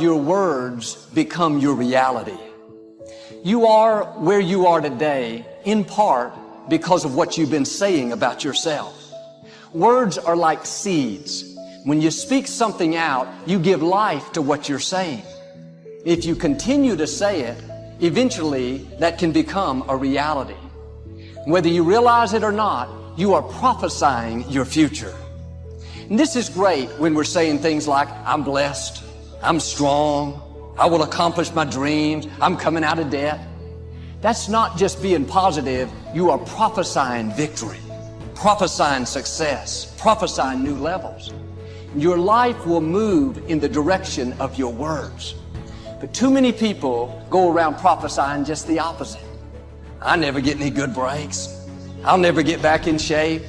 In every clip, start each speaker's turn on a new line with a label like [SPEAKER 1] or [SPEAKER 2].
[SPEAKER 1] your words become your reality. You are where you are today, in part because of what you've been saying about yourself. Words are like seeds. When you speak something out, you give life to what you're saying. If you continue to say it, eventually that can become a reality. Whether you realize it or not, you are prophesying your future. And this is great when we're saying things like, I'm blessed, I'm strong, I will accomplish my dreams, I'm coming out of debt. That's not just being positive, you are prophesying victory, prophesying success, prophesying new levels. Your life will move in the direction of your words. But too many people go around prophesying just the opposite. I never get any good breaks. I'll never get back in shape.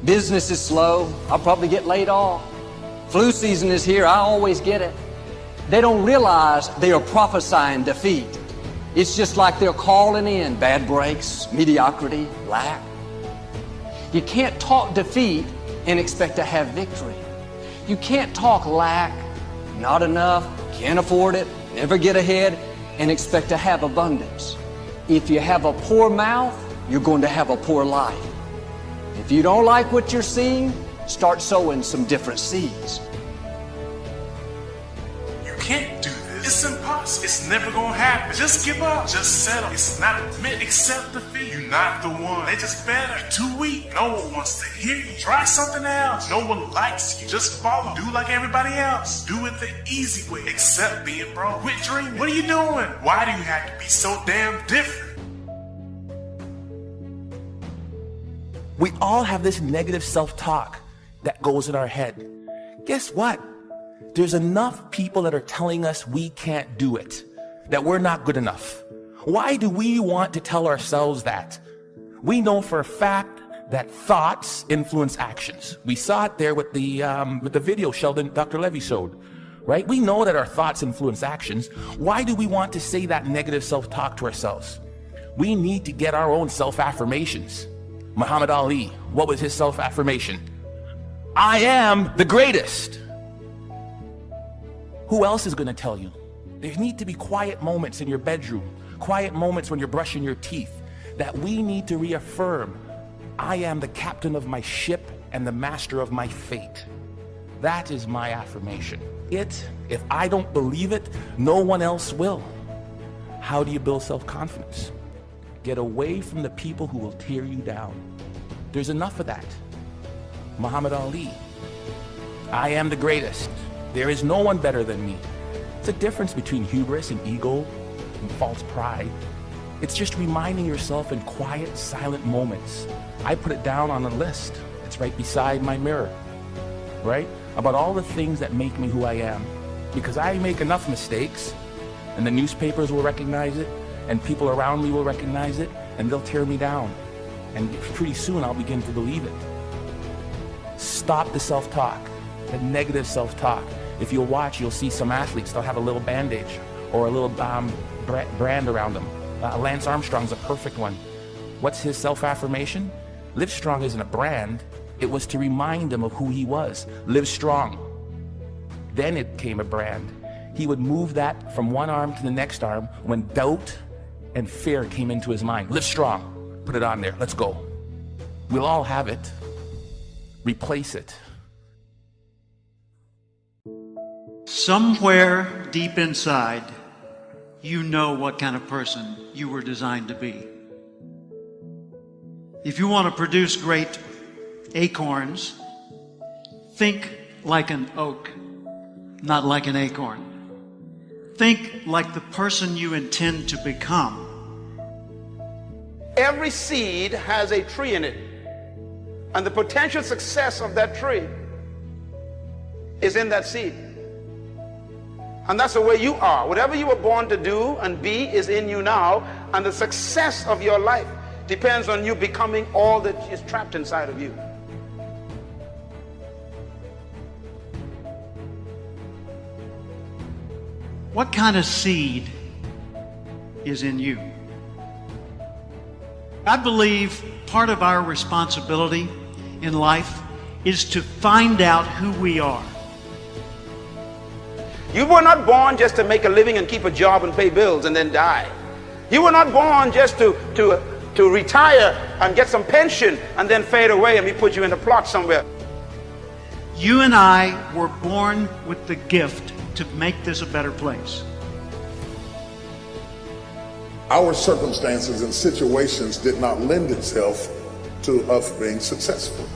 [SPEAKER 1] Business is slow. I'll probably get laid off. Flu season is here. I always get it. They don't realize they are prophesying defeat. It's just like they're calling in bad breaks, mediocrity, lack. You can't talk defeat and expect to have victory. You can't talk lack, not enough, can't afford it, never get ahead, and expect to have abundance. If you have a poor mouth, you're going to have a poor life. If you don't like what you're seeing, start sowing some different seeds.
[SPEAKER 2] You can't do this. It's impossible. It's never gonna happen. Just give up. Just settle. It's not meant. Accept defeat. You're not the one. They just better. You're too weak. No one wants to hear you. Try something else. No one likes you. Just follow. Do like everybody else. Do it the easy way. Accept being broke. Quit dreaming. What are you doing? Why do you have to be so damn different?
[SPEAKER 3] We all have this negative self-talk that goes in our head. Guess what? There's enough people that are telling us we can't do it, that we're not good enough. Why do we want to tell ourselves that? We know for a fact that thoughts influence actions. We saw it there with the video Sheldon, Dr. Levy showed, right? We know that our thoughts influence actions. Why do we want to say that negative self-talk to ourselves? We need to get our own self-affirmations. Muhammad Ali, what was his self-affirmation? I am the greatest. Who else is going to tell you? There need to be quiet moments in your bedroom, quiet moments when you're brushing your teeth, that we need to reaffirm, I am the captain of my ship and the master of my fate. That is my affirmation. If I don't believe it, no one else will. How do you build self-confidence? Get away from the people who will tear you down. There's enough of that. Muhammad Ali, I am the greatest. There is no one better than me. It's a difference between hubris and ego and false pride. It's just reminding yourself in quiet, silent moments. I put it down on a list. It's right beside my mirror, right? About all the things that make me who I am. Because I make enough mistakes, and the newspapers will recognize it, and people around me will recognize it, and they'll tear me down. And pretty soon I'll begin to believe it. Stop the self-talk, the negative self-talk. If you'll watch, you'll see some athletes, they'll have a little bandage or a little brand around them. Lance Armstrong's a perfect one. What's his self-affirmation? Live Strong isn't a brand. It was to remind him of who he was. Live strong. Then it became a brand. He would move that from one arm to the next arm when doubt and fear came into his mind. Live strong. Put it on there. Let's go. We'll all have it. Replace it.
[SPEAKER 4] Somewhere deep inside, you know what kind of person you were designed to be. If you want to produce great acorns, think like an oak, not like an acorn. Think like the person you intend to become.
[SPEAKER 5] Every seed has a tree in it, and the potential success of that tree is in that seed. And that's the way you are. Whatever you were born to do and be is in you now, and the success of your life depends on you becoming all that is trapped inside of you.
[SPEAKER 4] What kind of seed is in you? I believe part of our responsibility in life is to find out who we are.
[SPEAKER 5] You were not born just to make a living and keep a job and pay bills and then die. You were not born just to retire and get some pension and then fade away and we put you in a plot somewhere.
[SPEAKER 4] You and I were born with the gift to make this a better place.
[SPEAKER 6] Our circumstances and situations did not lend itself to us being successful.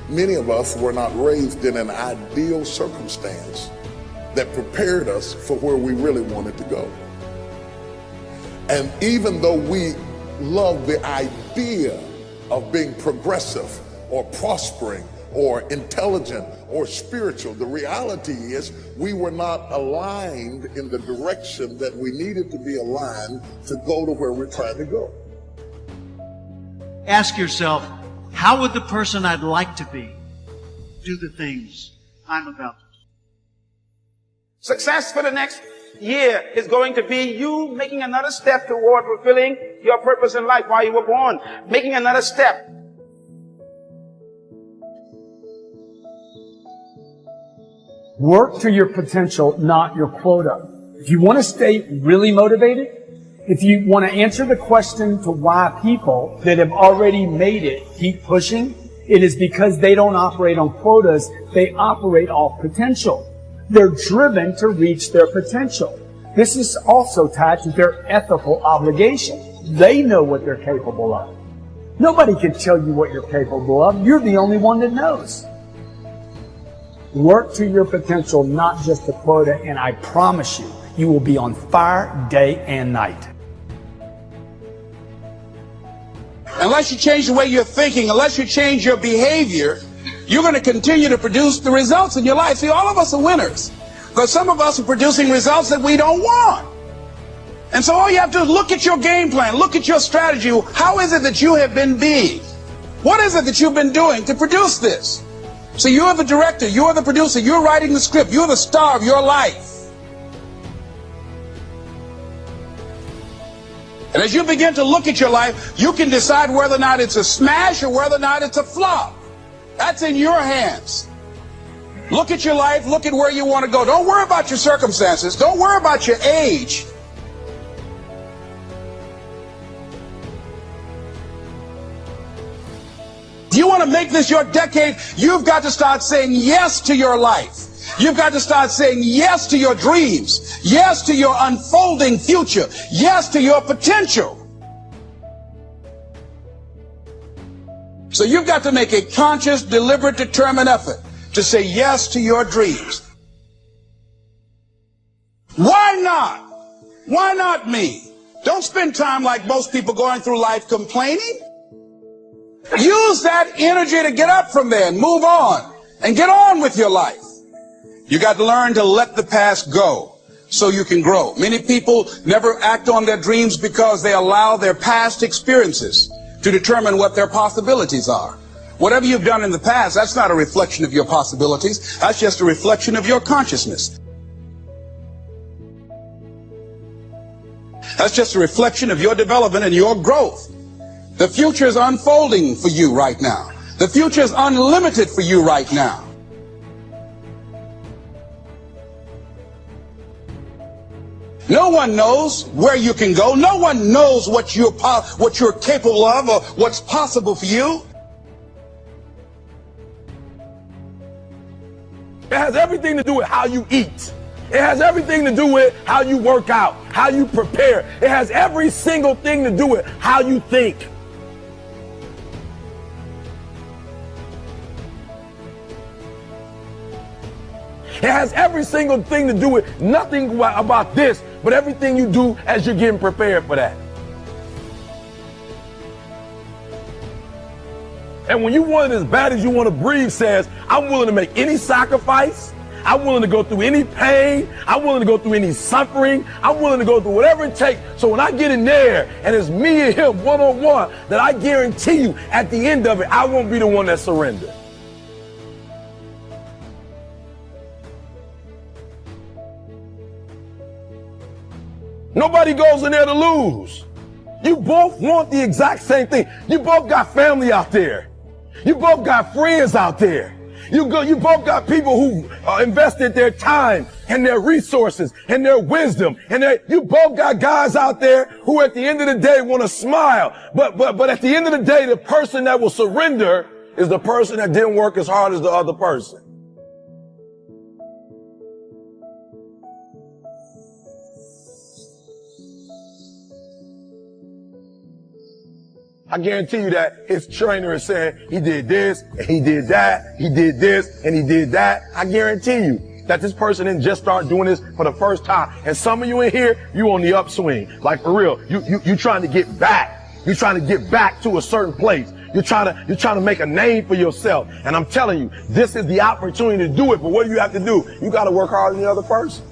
[SPEAKER 6] Many of us were not raised in an ideal circumstance that prepared us for where we really wanted to go. And even though we love the idea of being progressive or prospering or intelligent or spiritual, the reality is we were not aligned in the direction that we needed to be aligned to go to where we're trying to go.
[SPEAKER 4] Ask yourself, how would the person I'd like to be do the things I'm about to do?
[SPEAKER 5] Success for the next year is going to be you making another step toward fulfilling your purpose in life while you were born. Making another step.
[SPEAKER 7] Work to your potential, not your quota. If you want to stay really motivated, if you want to answer the question to why people that have already made it keep pushing, it is because they don't operate on quotas, they operate off potential. They're driven to reach their potential. This is also tied to their ethical obligation. They know what they're capable of. Nobody can tell you what you're capable of. You're the only one that knows. Work to your potential, not just the quota, and I promise you, you will be on fire day and night.
[SPEAKER 8] Unless you change the way you're thinking, unless you change your behavior, you're going to continue to produce the results in your life. See, all of us are winners, but some of us are producing results that we don't want. And so all you have to do is look at your game plan, look at your strategy. How is it that you have been being? What is it that you've been doing to produce this? So you're the director, you're the producer, you're writing the script, you're the star of your life. And as you begin to look at your life, you can decide whether or not it's a smash or whether or not it's a flop. That's in your hands. Look at your life, look at where you want to go. Don't worry about your circumstances, don't worry about your age. If you want to make this your decade, you've got to start saying yes to your life. You've got to start saying yes to your dreams, yes to your unfolding future, yes to your potential. So you've got to make a conscious, deliberate, determined effort to say yes to your dreams. Why not? Why not me? Don't spend time like most people going through life complaining. Use that energy to get up from there and move on and get on with your life. You got to learn to let the past go so you can grow. Many people never act on their dreams because they allow their past experiences to determine what their possibilities are. Whatever you've done in the past, that's not a reflection of your possibilities. That's just a reflection of your consciousness. That's just a reflection of your development and your growth. The future is unfolding for you right now. The future is unlimited for you right now. No one knows where you can go. No one knows what you're capable of or what's possible for you.
[SPEAKER 9] It has everything to do with how you eat. It has everything to do with how you work out, how you prepare. It has every single thing to do with how you think. It has every single thing to do with nothing about this, but everything you do as you're getting prepared for that. And when you want it as bad as you want to breathe says, I'm willing to make any sacrifice. I'm willing to go through any pain. I'm willing to go through any suffering. I'm willing to go through whatever it takes. So when I get in there and it's me and him one-on-one, that I guarantee you at the end of it, I won't be the one that surrenders. Nobody goes in there to lose. You both want the exact same thing. You both got family out there. You both got friends out there. You both got people who invested their time and their resources and their wisdom. You both got guys out there who at the end of the day want to smile. But at the end of the day, the person that will surrender is the person that didn't work as hard as the other person. I guarantee you that his trainer is saying he did this, and he did that, he did this, and he did that. I guarantee you that this person didn't just start doing this for the first time. And some of you in here, you on the upswing. Like for real, you trying to get back. You're trying to get back to a certain place. You're trying to make a name for yourself. And I'm telling you, this is the opportunity to do it. But what do you have to do? You got to work harder than the other person.